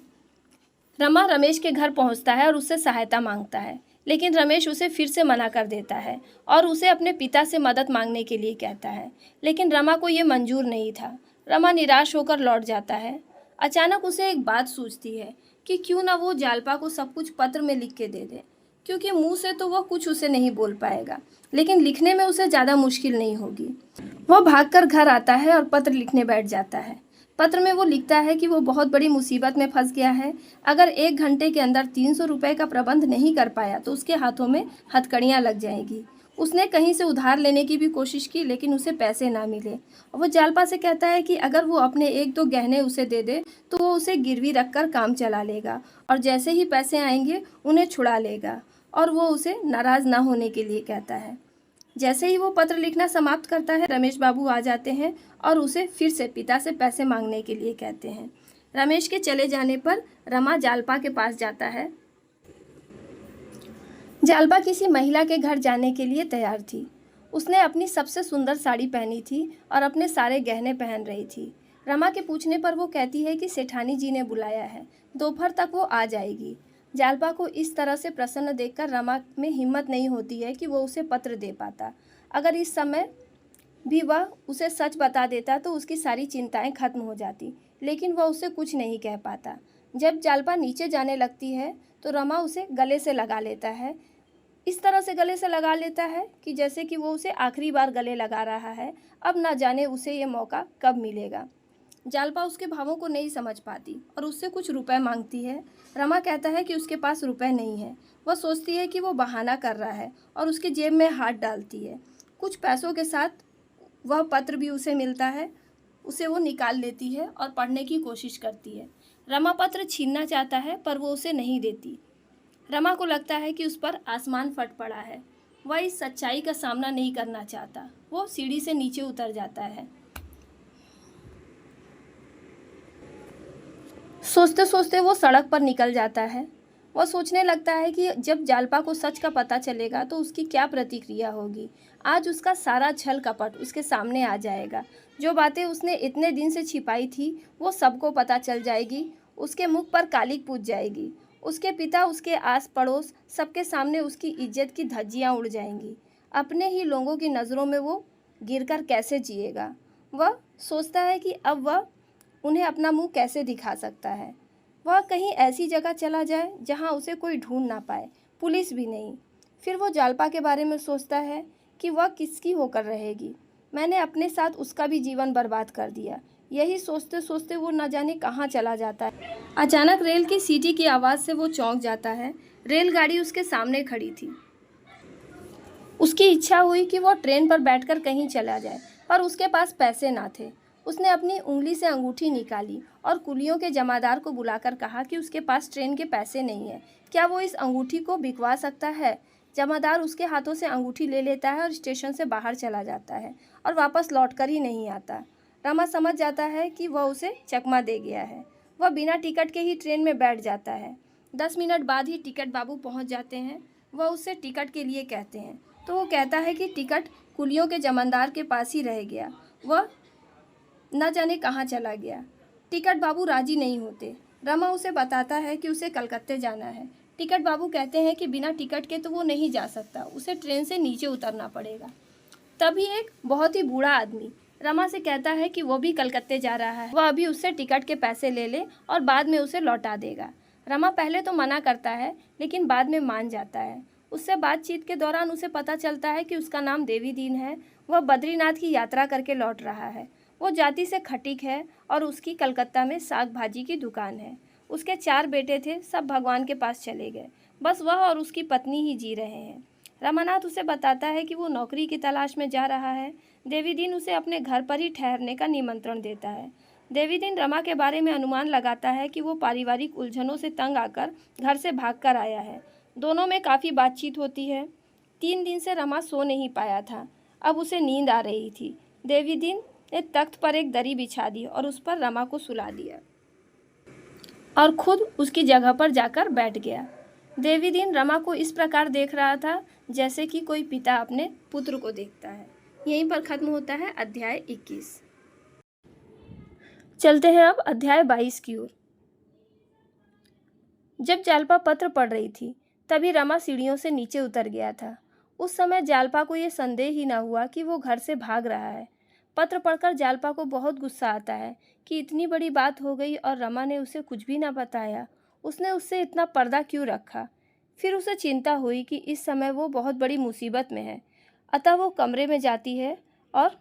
रमा रमेश के घर पहुंचता है और उससे सहायता मांगता है, लेकिन रमेश उसे फिर से मना कर देता है और उसे अपने पिता से मदद मांगने के लिए कहता है, लेकिन रमा को ये मंजूर नहीं था। रमा निराश होकर लौट जाता है। अचानक उसे एक बात सूझती है कि क्यों ना वो जालपा को सब कुछ पत्र में लिख के दे दे, क्योंकि मुंह से तो वह कुछ उसे नहीं बोल पाएगा, लेकिन लिखने में उसे ज़्यादा मुश्किल नहीं होगी। वह भागकर घर आता है और पत्र लिखने बैठ जाता है। पत्र में वो लिखता है कि वो बहुत बड़ी मुसीबत में फंस गया है। अगर 1 घंटे के अंदर 300 रुपये का प्रबंध नहीं कर पाया तो उसके हाथों में हथकड़ियाँ लग जाएंगी। उसने कहीं से उधार लेने की भी कोशिश की, लेकिन उसे पैसे ना मिले। वो जालपा से कहता है कि अगर वो अपने 1-2 गहने उसे दे दे तो वो उसे गिरवी रखकर काम चला लेगा, और जैसे ही पैसे आएंगे उन्हें छुड़ा लेगा, और वो उसे नाराज़ ना होने के लिए कहता है। जैसे ही वो पत्र लिखना समाप्त करता है, रमेश बाबू आ जाते हैं और उसे फिर से पिता से पैसे मांगने के लिए कहते हैं। रमेश के चले जाने पर रमा जालपा के पास जाता है। जालपा किसी महिला के घर जाने के लिए तैयार थी। उसने अपनी सबसे सुंदर साड़ी पहनी थी और अपने सारे गहने पहन रही थी। रमा के पूछने पर वो कहती है कि सेठानी जी ने बुलाया है, दोपहर तक वो आ जाएगी। जालपा को इस तरह से प्रसन्न देखकर रमा में हिम्मत नहीं होती है कि वो उसे पत्र दे पाता। अगर इस समय भी वह उसे सच बता देता तो उसकी सारी चिंताएं खत्म हो जाती, लेकिन वह उसे कुछ नहीं कह पाता। जब जालपा नीचे जाने लगती है तो रमा उसे गले से लगा लेता है। इस तरह से गले से लगा लेता है कि जैसे कि वो उसे आखिरी बार गले लगा रहा है। अब ना जाने उसे ये मौका कब मिलेगा। जालपा उसके भावों को नहीं समझ पाती और उससे कुछ रुपए मांगती है। रमा कहता है कि उसके पास रुपए नहीं है। वह सोचती है कि वो बहाना कर रहा है और उसके जेब में हाथ डालती है। कुछ पैसों के साथ वह पत्र भी उसे मिलता है। उसे वो निकाल लेती है और पढ़ने की कोशिश करती है। रमा पत्र छीनना चाहता है पर वो उसे नहीं देती। रमा को लगता है कि उस पर आसमान फट पड़ा है। वह इस सच्चाई का सामना नहीं करना चाहता। वो सीढ़ी से नीचे उतर जाता है। सोचते सोचते वो सड़क पर निकल जाता है। वह सोचने लगता है कि जब जालपा को सच का पता चलेगा तो उसकी क्या प्रतिक्रिया होगी। आज उसका सारा छल कपट उसके सामने आ जाएगा। जो बातें उसने इतने दिन से छिपाई थी वो सबको पता चल जाएगी। उसके मुख पर कालिक पूज जाएगी। उसके पिता, उसके आस पड़ोस सबके सामने उसकी इज्जत की धज्जियाँ उड़ जाएंगी। अपने ही लोगों की नज़रों में वो गिरकर कैसे जिएगा। वह सोचता है कि अब वह उन्हें अपना मुंह कैसे दिखा सकता है। वह कहीं ऐसी जगह चला जाए जहां उसे कोई ढूंढ ना पाए, पुलिस भी नहीं। फिर वो जालपा के बारे में सोचता है कि वह किसकी होकर रहेगी। मैंने अपने साथ उसका भी जीवन बर्बाद कर दिया। यही सोचते सोचते वो न जाने कहाँ चला जाता है। अचानक रेल की सीटी की आवाज़ से वो चौंक जाता है। रेलगाड़ी उसके सामने खड़ी थी। उसकी इच्छा हुई कि वो ट्रेन पर बैठकर कहीं चला जाए, पर उसके पास पैसे ना थे। उसने अपनी उंगली से अंगूठी निकाली और कुलियों के जमादार को बुलाकर कहा कि उसके पास ट्रेन के पैसे नहीं है, क्या वो इस अंगूठी को बिकवा सकता है। जमादार उसके हाथों से अंगूठी ले लेता है और स्टेशन से बाहर चला जाता है और वापस लौट कर ही नहीं आता। रमा समझ जाता है कि वह उसे चकमा दे गया है। वह बिना टिकट के ही ट्रेन में बैठ जाता है। 10 मिनट बाद ही टिकट बाबू पहुंच जाते हैं। वह उससे टिकट के लिए कहते हैं तो वो कहता है कि टिकट कुलियों के जमादार के पास ही रह गया, वह न जाने कहाँ चला गया। टिकट बाबू राजी नहीं होते। रमा उसे बताता है कि उसे कलकत्ते जाना है। टिकट बाबू कहते हैं कि बिना टिकट के तो वो नहीं जा सकता, उसे ट्रेन से नीचे उतरना पड़ेगा। तभी एक बहुत ही बूढ़ा आदमी रमा से कहता है कि वो भी कलकत्ते जा रहा है, वह अभी उससे टिकट के पैसे ले ले और बाद में उसे लौटा देगा। रमा पहले तो मना करता है लेकिन बाद में मान जाता है। उससे बातचीत के दौरान उसे पता चलता है कि उसका नाम देवी दीन है। वह बद्रीनाथ की यात्रा करके लौट रहा है। वो जाति से खटीक है और उसकी कलकत्ता में साग भाजी की दुकान है। उसके 4 बेटे थे, सब भगवान के पास चले गए। बस वह और उसकी पत्नी ही जी रहे हैं। रमानाथ उसे बताता है कि वो नौकरी की तलाश में जा रहा है। देवी दीन उसे अपने घर पर ही ठहरने का निमंत्रण देता है। देवी दीन रमा के बारे में अनुमान लगाता है कि वो पारिवारिक उलझनों से तंग आकर घर से भागकर आया है। दोनों में काफ़ी बातचीत होती है। 3 दिन से रमा सो नहीं पाया था। अब उसे नींद आ रही थी। देवी दीन ने तख्त पर एक दरी बिछा दी और उस पर रमा को सुला दिया और खुद उसकी जगह पर जाकर बैठ गया। देवी दीन रमा को इस प्रकार देख रहा था जैसे कि कोई पिता अपने पुत्र को देखता है। यहीं पर खत्म होता है अध्याय 21। चलते हैं अब अध्याय 22 की ओर। जब जालपा पत्र पढ़ रही थी तभी रमा सीढ़ियों से नीचे उतर गया था। उस समय जालपा को यह संदेह ही न हुआ कि वो घर से भाग रहा है। पत्र पढ़कर जालपा को बहुत गुस्सा आता है कि इतनी बड़ी बात हो गई और रमा ने उसे कुछ भी ना बताया। उसने उससे इतना पर्दा क्यों रखा। फिर उसे चिंता हुई कि इस समय वो बहुत बड़ी मुसीबत में है। अतः वो कमरे में जाती है और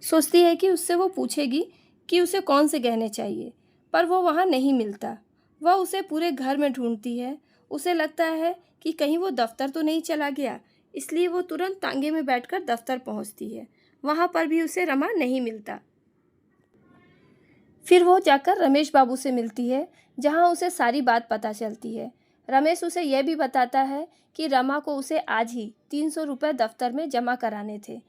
सोचती है कि उससे वो पूछेगी कि उसे कौन से गहने चाहिए, पर वो वहाँ नहीं मिलता। वह उसे पूरे घर में ढूंढती है। उसे लगता है कि कहीं वो दफ्तर तो नहीं चला गया, इसलिए वो तुरंत तांगे में बैठकर दफ्तर पहुँचती है। वहाँ पर भी उसे रमा नहीं मिलता। फिर वो जाकर रमेश बाबू से मिलती है, जहाँ उसे सारी बात पता चलती है। रमेश उसे यह भी बताता है कि रमा को उसे आज ही 300 रुपये दफ्तर में जमा कराने थे।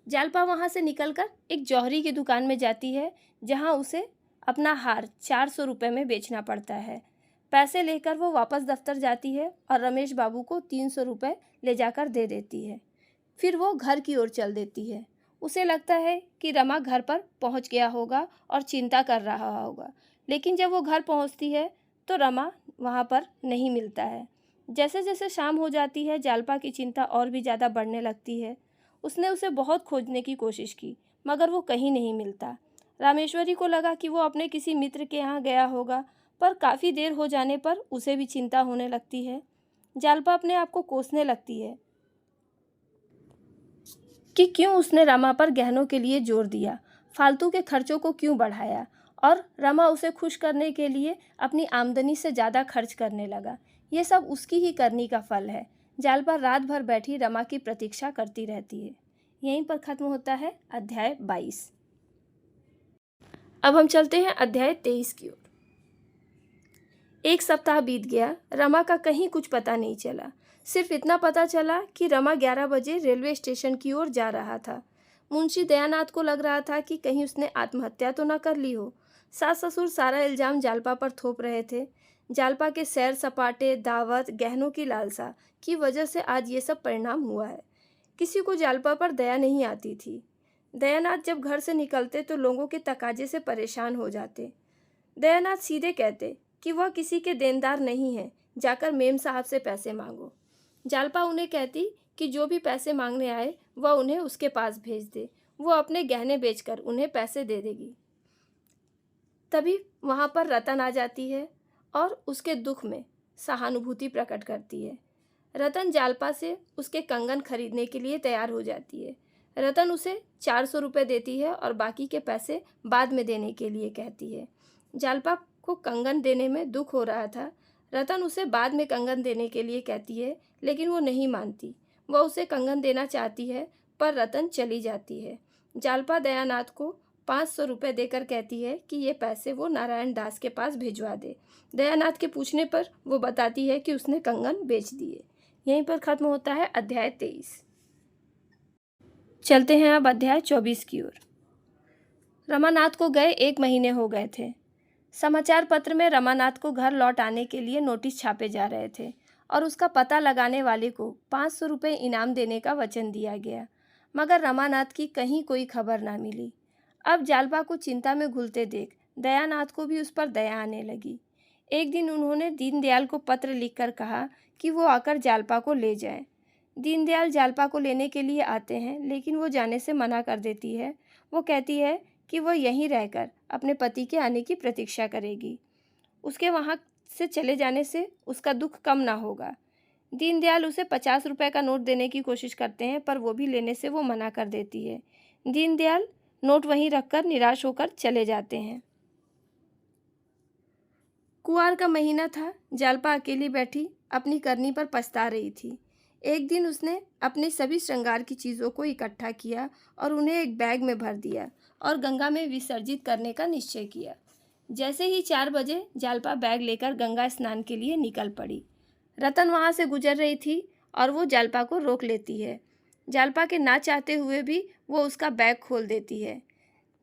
जालपा वहाँ से निकलकर एक जौहरी की दुकान में जाती है, जहाँ उसे अपना हार 400 रुपये में बेचना पड़ता है। पैसे लेकर वो वापस दफ्तर जाती है और रमेश बाबू को 300 रुपये ले जाकर दे देती है। फिर वो घर की ओर चल देती है। उसे लगता है कि रमा घर पर पहुंच गया होगा और चिंता कर रहा होगा, लेकिन जब वो घर पहुंचती है तो रमा वहां पर नहीं मिलता है। जैसे जैसे शाम हो जाती है जालपा की चिंता और भी ज़्यादा बढ़ने लगती है। उसने उसे बहुत खोजने की कोशिश की मगर वो कहीं नहीं मिलता। रामेश्वरी को लगा कि वो अपने किसी मित्र के यहाँ गया होगा, पर काफ़ी देर हो जाने पर उसे भी चिंता होने लगती है। जालपा अपने आप को कोसने लगती है कि क्यों उसने रमा पर गहनों के लिए जोर दिया, फालतू के खर्चों को क्यों बढ़ाया और रमा उसे खुश करने के लिए अपनी आमदनी से ज़्यादा खर्च करने लगा। ये सब उसकी ही करनी का फल है। जालपा रात भर बैठी रमा की प्रतीक्षा करती रहती है। यहीं पर खत्म होता है अध्याय 22। अब हम चलते हैं अध्याय 23 की ओर। एक सप्ताह बीत गया, रमा का कहीं कुछ पता नहीं चला। सिर्फ इतना पता चला कि रमा 11 बजे रेलवे स्टेशन की ओर जा रहा था। मुंशी दयानाथ को लग रहा था कि कहीं उसने आत्महत्या तो न कर ली हो। सास ससुर सारा इल्जाम जालपा पर थोप रहे थे। जालपा के सैर सपाटे, दावत, गहनों की लालसा की वजह से आज ये सब परिणाम हुआ है। किसी को जालपा पर दया नहीं आती थी। दयानाथ जब घर से निकलते तो लोगों के तकाजे से परेशान हो जाते। दयानाथ सीधे कहते कि वह किसी के देनदार नहीं है, जाकर मेम साहब से पैसे मांगो। जालपा उन्हें कहती कि जो भी पैसे मांगने आए वह उन्हें उसके पास भेज दे, वो अपने गहने बेचकर उन्हें पैसे दे देगी। तभी वहाँ पर रतन आ जाती है और उसके दुख में सहानुभूति प्रकट करती है। रतन जालपा से उसके कंगन खरीदने के लिए तैयार हो जाती है। रतन उसे 400 रुपये देती है और बाकी के पैसे बाद में देने के लिए कहती है। जालपा को कंगन देने में दुख हो रहा था। रतन उसे बाद में कंगन देने के लिए कहती है, लेकिन वो नहीं मानती। वह उसे कंगन देना चाहती है, पर रतन चली जाती है। जालपा दयानाथ को 500 रुपये देकर कहती है कि ये पैसे वो नारायण दास के पास भिजवा दे। दयानाथ के पूछने पर वो बताती है कि उसने कंगन बेच दिए। यहीं पर ख़त्म होता है अध्याय 23। चलते हैं अब अध्याय 24 की ओर। रमानाथ को गए 1 महीने हो गए थे। समाचार पत्र में रमानाथ को घर लौट आने के लिए नोटिस छापे जा रहे थे और उसका पता लगाने वाले को 500 रुपये इनाम देने का वचन दिया गया, मगर रमानाथ की कहीं कोई खबर ना मिली। अब जालपा को चिंता में घुलते देख दयानाथ को भी उस पर दया आने लगी। एक दिन उन्होंने दीनदयाल को पत्र लिखकर कहा कि वो आकर जालपा को ले जाएं। दीनदयाल जालपा को लेने के लिए आते हैं, लेकिन वो जाने से मना कर देती है। वो कहती है कि वो यहीं रहकर अपने पति के आने की प्रतीक्षा करेगी। उसके वहाँ से चले जाने से उसका दुख कम ना होगा। दीनदयाल उसे 50 रुपये का नोट देने की कोशिश करते हैं, पर वो भी लेने से वो मना कर देती है। दीनदयाल नोट वहीं रखकर निराश होकर चले जाते हैं। कुआर का महीना था। जालपा अकेली बैठी अपनी करनी पर पछता रही थी। एक दिन उसने अपने सभी श्रृंगार की चीज़ों को इकट्ठा किया और उन्हें एक बैग में भर दिया और गंगा में विसर्जित करने का निश्चय किया। जैसे ही 4 बजे जालपा बैग लेकर गंगा स्नान के लिए निकल पड़ी। रतन वहाँ से गुजर रही थी और वो जालपा को रोक लेती है। जालपा के ना चाहते हुए भी वो उसका बैग खोल देती है।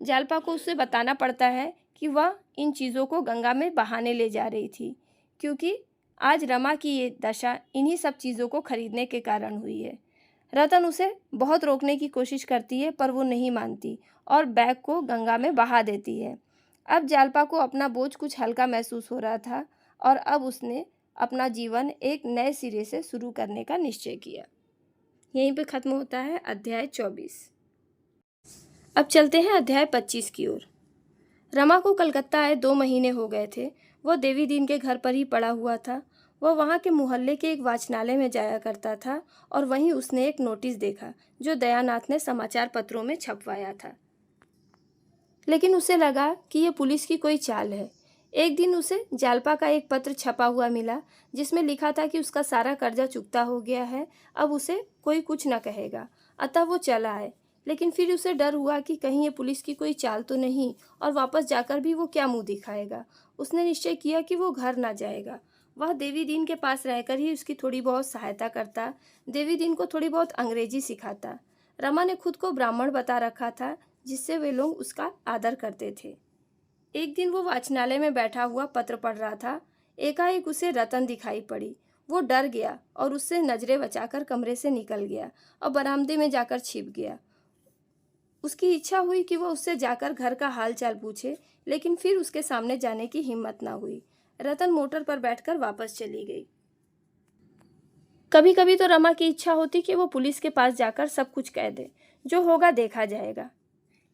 जालपा को उसे बताना पड़ता है कि वह इन चीज़ों को गंगा में बहाने ले जा रही थी, क्योंकि आज रमा की ये दशा इन्हीं सब चीज़ों को खरीदने के कारण हुई है। रतन उसे बहुत रोकने की कोशिश करती है, पर वो नहीं मानती और बैग को गंगा में बहा देती है। अब जालपा को अपना बोझ कुछ हल्का महसूस हो रहा था और अब उसने अपना जीवन एक नए सिरे से शुरू करने का निश्चय किया। यहीं पे ख़त्म होता है अध्याय 24। अब चलते हैं अध्याय 25 की ओर। रमा को कलकत्ता आए 2 महीने हो गए थे। वह देवी दीन के घर पर ही पड़ा हुआ था। वह वहाँ के मोहल्ले के एक वाचनालय में जाया करता था और वहीं उसने एक नोटिस देखा जो दयानाथ ने समाचार पत्रों में छपवाया था। लेकिन उसे लगा कि यह पुलिस की कोई चाल है। एक दिन उसे जालपा का एक पत्र छपा हुआ मिला जिसमें लिखा था कि उसका सारा कर्जा चुकता हो गया है, अब उसे कोई कुछ न कहेगा। अतः वो चला आए, लेकिन फिर उसे डर हुआ कि कहीं ये पुलिस की कोई चाल तो नहीं और वापस जाकर भी वो क्या मुंह दिखाएगा। उसने निश्चय किया कि वो घर ना जाएगा। वह देवी दीन के पास रहकर ही उसकी थोड़ी बहुत सहायता करता, देवी दीन को थोड़ी बहुत अंग्रेजी सिखाता। रमा ने खुद को ब्राह्मण बता रखा था, जिससे वे लोग उसका आदर करते थे। एक दिन वो वाचनालय में बैठा हुआ पत्र पढ़ रहा था। एकाएक उसे रतन दिखाई पड़ी। वो डर गया और उससे नजरें बचाकर कमरे से निकल गया और बरामदे में जाकर छिप गया। उसकी इच्छा हुई कि वह उससे जाकर घर का हाल चाल पूछे, लेकिन फिर उसके सामने जाने की हिम्मत ना हुई। रतन मोटर पर बैठकर वापस चली गई। कभी कभी तो रमा की इच्छा होती कि वो पुलिस के पास जाकर सब कुछ कह दे, जो होगा देखा जाएगा।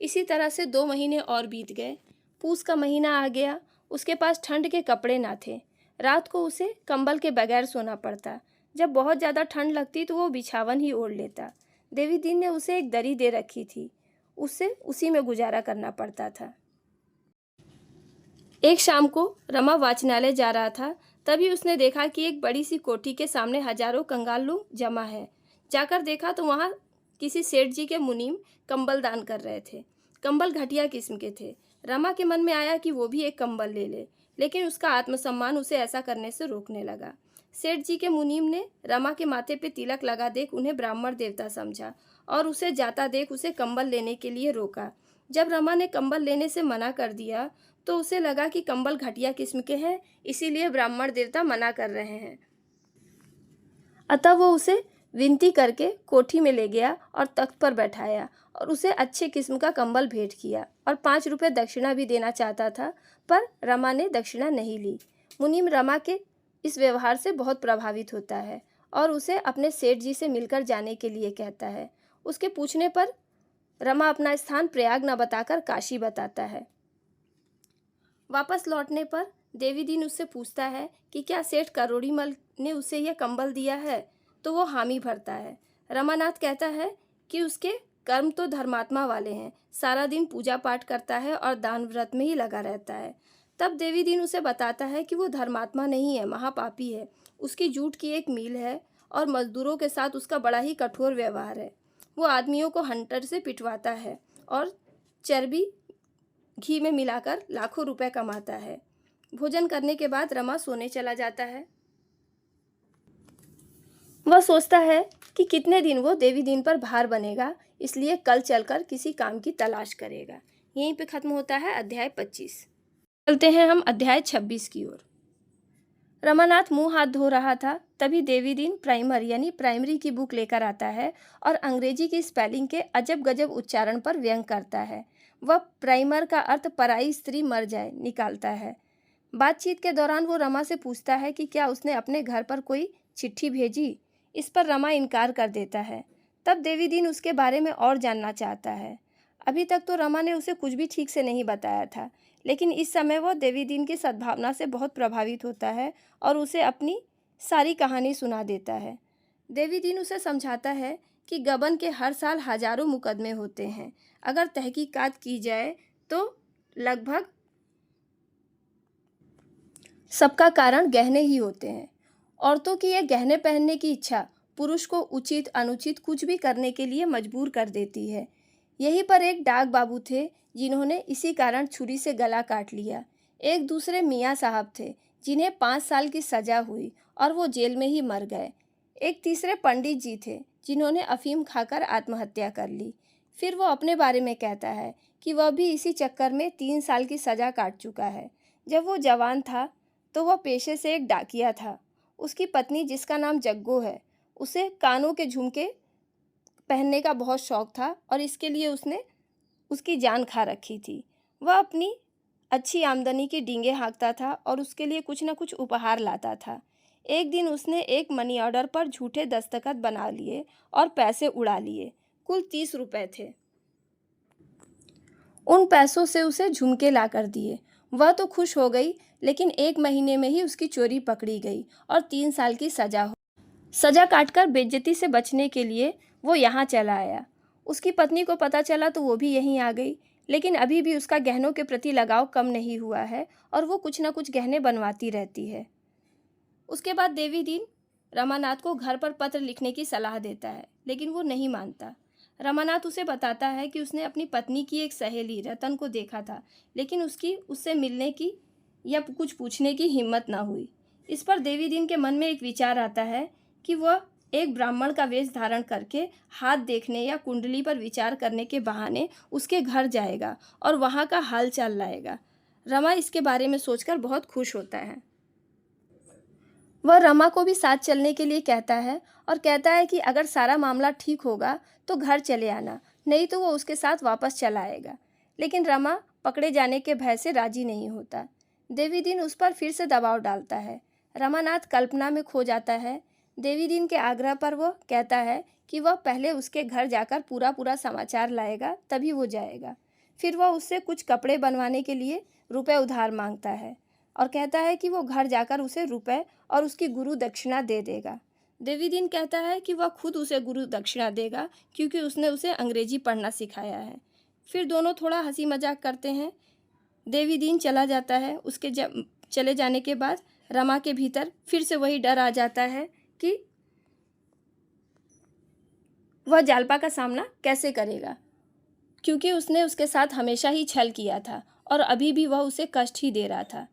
इसी तरह से 2 महीने और बीत गए। पूस का महीना आ गया। उसके पास ठंड के कपड़े ना थे। रात को उसे कंबल के बगैर सोना पड़ता। जब बहुत ज़्यादा ठंड लगती तो वो बिछावन ही ओढ़ लेता। देवी दीन ने उसे एक दरी दे रखी थी, उससे उसी में गुजारा करना पड़ता था। एक शाम को रमा वाचनालय जा रहा था, तभी उसने देखा कि एक बड़ी सी कोठी के सामने हजारों कंगाल लोग जमा है। जाकर देखा तो वहाँ किसी सेठ जी के मुनीम कंबल दान कर रहे थे। कंबल घटिया किस्म के थे। रमा के मन में आया कि वो भी एक कंबल ले ले, लेकिन उसका आत्मसम्मान उसे ऐसा करने से रोकने लगा। सेठ जी के मुनीम ने रमा के माथे पे तिलक लगा देख उन्हें ब्राह्मण देवता समझा और उसे जाता देख उसे कंबल लेने के लिए रोका। जब रमा ने कंबल लेने से मना कर दिया तो उसे लगा कि कंबल घटिया किस्म के हैं, इसीलिए ब्राह्मण देवता मना कर रहे हैं। अतः वो उसे विनती करके कोठी में ले गया और तख्त पर बैठाया और उसे अच्छे किस्म का कंबल भेंट किया और 5 रुपये दक्षिणा भी देना चाहता था, पर रमा ने दक्षिणा नहीं ली। मुनीम रमा के इस व्यवहार से बहुत प्रभावित होता है और उसे अपने सेठ जी से मिलकर जाने के लिए कहता है। उसके पूछने पर रमा अपना स्थान प्रयाग न बताकर काशी बताता है। वापस लौटने पर देवी दीन उससे पूछता है कि क्या सेठ करोड़ीमल ने उसे यह कंबल दिया है, तो वो हामी भरता है। रमानाथ कहता है कि उसके कर्म तो धर्मात्मा वाले हैं, सारा दिन पूजा पाठ करता है और दान व्रत में ही लगा रहता है। तब देवी दीन उसे बताता है कि वो धर्मात्मा नहीं है, महापापी है। उसकी जूट की एक मील है और मजदूरों के साथ उसका बड़ा ही कठोर व्यवहार है। वो आदमियों को हंटर से पिटवाता है और चर्बी घी में मिलाकर लाखों रुपए कमाता है। भोजन करने के बाद रमा सोने चला जाता है। वह सोचता है कि कितने दिन वो देवी दीन पर भार बनेगा, इसलिए कल चलकर किसी काम की तलाश करेगा। यहीं पे खत्म होता है अध्याय 25। चलते हैं हम अध्याय 26 की ओर। रमानाथ मुंह हाथ धो रहा था, तभी देवी दीन प्राइमर यानी प्राइमरी की बुक लेकर आता है और अंग्रेजी की स्पेलिंग के अजब गजब उच्चारण पर व्यंग करता है। वह प्राइमर का अर्थ पराई स्त्री मर जाए निकालता है। बातचीत के दौरान वो रमा से पूछता है कि क्या उसने अपने घर पर कोई चिट्ठी भेजी। इस पर रमा इनकार कर देता है। तब देवी दीन उसके बारे में और जानना चाहता है। अभी तक तो रमा ने उसे कुछ भी ठीक से नहीं बताया था, लेकिन इस समय वह देवी दीन की सद्भावना से बहुत प्रभावित होता है और उसे अपनी सारी कहानी सुना देता है। देवी दीन उसे समझाता है कि गबन के हर साल हजारों मुकदमे होते हैं। अगर तहकीकात की जाए तो लगभग सबका कारण गहने ही होते हैं। औरतों की यह गहने पहनने की इच्छा पुरुष को उचित अनुचित कुछ भी करने के लिए मजबूर कर देती है। यहीं पर एक डाक बाबू थे जिन्होंने इसी कारण छुरी से गला काट लिया। एक दूसरे मियाँ साहब थे जिन्हें 5 साल की सज़ा हुई और वो जेल में ही मर गए। एक तीसरे पंडित जी थे जिन्होंने अफीम खाकर आत्महत्या कर ली। फिर वो अपने बारे में कहता है कि वह भी इसी चक्कर में 3 साल की सज़ा काट चुका है। जब वो जवान था तो वह पेशे से एक डाकिया था। उसकी पत्नी, जिसका नाम जग्गो है, उसे कानों के झुमके पहनने का बहुत शौक़ था और इसके लिए उसने उसकी जान खा रखी थी। वह अपनी अच्छी आमदनी की डींगे हाँकता था और उसके लिए कुछ न कुछ उपहार लाता था। एक दिन उसने एक मनी ऑर्डर पर झूठे दस्तखत बना लिए और पैसे उड़ा लिए। कुल 30 रुपये थे। उन पैसों से उसे झुमके ला कर दिए। वह तो खुश हो गई, लेकिन 1 महीने में ही उसकी चोरी पकड़ी गई और 3 साल की सज़ा काटकर बेइज्जती से बचने के लिए वो यहाँ चला आया। उसकी पत्नी को पता चला तो वो भी यहीं आ गई, लेकिन अभी भी उसका गहनों के प्रति लगाव कम नहीं हुआ है और वो कुछ ना कुछ गहने बनवाती रहती है। उसके बाद देवी दीन रमानाथ को घर पर पत्र लिखने की सलाह देता है, लेकिन वो नहीं मानता। रमानाथ उसे बताता है कि उसने अपनी पत्नी की एक सहेली रतन को देखा था, लेकिन उसकी उससे मिलने की या कुछ पूछने की हिम्मत ना हुई। इस पर देवी दीन के मन में एक विचार आता है कि वह एक ब्राह्मण का वेश धारण करके हाथ देखने या कुंडली पर विचार करने के बहाने उसके घर जाएगा और वहाँ का हाल चाल लाएगा। रमा इसके बारे में सोचकर बहुत खुश होता है। वह रमा को भी साथ चलने के लिए कहता है और कहता है कि अगर सारा मामला ठीक होगा तो घर चले आना, नहीं तो वो उसके साथ वापस चला आएगा। लेकिन रमा पकड़े जाने के भय से राजी नहीं होता। देवी दीन उस पर फिर से दबाव डालता है। रमानाथ कल्पना में खो जाता है। देवी दीन के आग्रह पर वह कहता है कि वह पहले उसके घर जाकर पूरा समाचार लाएगा, तभी वो जाएगा। फिर वह उससे कुछ कपड़े बनवाने के लिए रुपए उधार मांगता है और कहता है कि वो घर जाकर उसे रुपए और उसकी गुरु दक्षिणा दे देगा। देवी दीन कहता है कि वह खुद उसे गुरु दक्षिणा देगा क्योंकि उसने उसे अंग्रेजी पढ़ना सिखाया है। फिर दोनों थोड़ा हंसी मजाक करते हैं। देवी दीन चला जाता है। उसके चले जाने के बाद रमा के भीतर फिर से वही डर आ जाता है कि वह जालपा का सामना कैसे करेगा, क्योंकि उसने उसके साथ हमेशा ही छल किया था और अभी भी वह उसे कष्ट ही दे रहा था।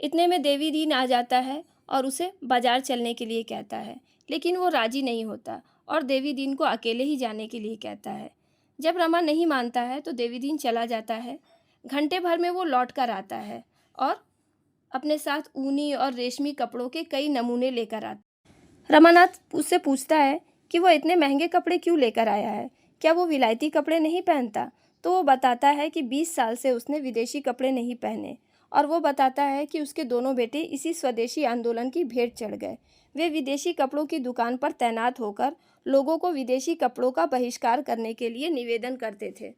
इतने में देवी दीन आ जाता है और उसे बाजार चलने के लिए कहता है, लेकिन वो राजी नहीं होता और देवी दीन को अकेले ही जाने के लिए कहता है। जब रमा नहीं मानता है तो देवी दीन चला जाता है। घंटे भर में वो लौट कर आता है और अपने साथ ऊनी और रेशमी कपड़ों के कई नमूने लेकर आता है। रमानाथ उससे पूछता है कि वो इतने महंगे कपड़े क्यों लेकर आया है, क्या वो विलायती कपड़े नहीं पहनता? तो वो बताता है कि 20 साल से उसने विदेशी कपड़े नहीं पहने और वो बताता है कि उसके दोनों बेटे इसी स्वदेशी आंदोलन की भेंट चढ़ गए। वे विदेशी कपड़ों की दुकान पर तैनात होकर लोगों को विदेशी कपड़ों का बहिष्कार करने के लिए निवेदन करते थे।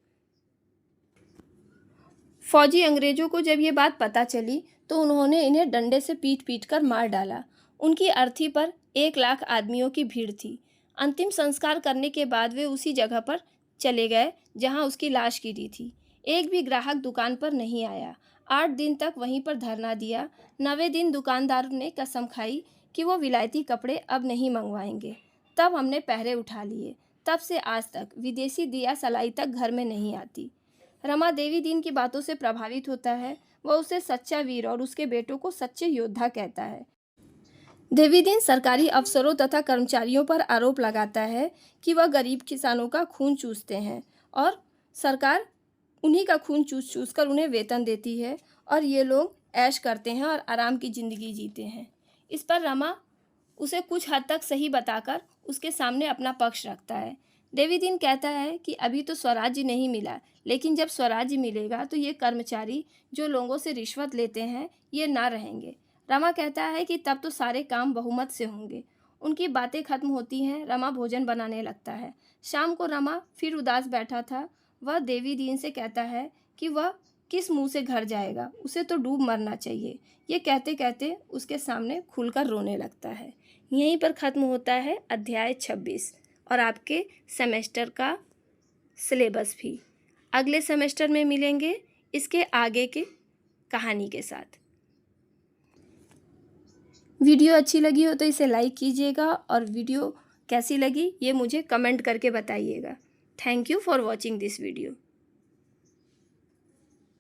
फौजी अंग्रेजों को जब ये बात पता चली तो उन्होंने इन्हें डंडे से पीट पीट कर मार डाला। उनकी अर्थी पर 1 लाख आदमियों की भीड़ थी। अंतिम संस्कार करने के बाद वे उसी जगह पर चले गए जहां उसकी लाश गिरी थी। एक भी ग्राहक दुकान पर नहीं आया। 8 दिन तक वहीं पर धरना दिया। 9वें दिन दुकानदार ने कसम खाई कि वो विलायती कपड़े अब नहीं मंगवाएंगे। तब हमने पहरे उठा लिए। तब से आज तक विदेशी दिया सलाई तक घर में नहीं आती। रमा देवी दीन की बातों से प्रभावित होता है। वह उसे सच्चा वीर और उसके बेटों को सच्चे योद्धा कहता है। देवी दीन सरकारी अफसरों तथा कर्मचारियों पर आरोप लगाता है कि वह गरीब किसानों का खून चूसते हैं और सरकार उन्हीं का खून चूस चूस कर उन्हें वेतन देती है और ये लोग ऐश करते हैं और आराम की ज़िंदगी जीते हैं। इस पर रमा उसे कुछ हद तक सही बताकर उसके सामने अपना पक्ष रखता है। देवी दीन कहता है कि अभी तो स्वराज्य नहीं मिला, लेकिन जब स्वराज्य मिलेगा तो ये कर्मचारी जो लोगों से रिश्वत लेते हैं ये ना रहेंगे। रमा कहता है कि तब तो सारे काम बहुमत से होंगे। उनकी बातें खत्म होती हैं। रमा भोजन बनाने लगता है। शाम को रमा फिर उदास बैठा था। वह देवी दीन से कहता है कि वह किस मुंह से घर जाएगा, उसे तो डूब मरना चाहिए। ये कहते कहते उसके सामने खुलकर रोने लगता है। यहीं पर ख़त्म होता है अध्याय 26 और आपके सेमेस्टर का सिलेबस भी। अगले सेमेस्टर में मिलेंगे इसके आगे के कहानी के साथ। वीडियो अच्छी लगी हो तो इसे लाइक कीजिएगा और वीडियो कैसी लगी ये मुझे कमेंट करके बताइएगा। Thank you for watching this video.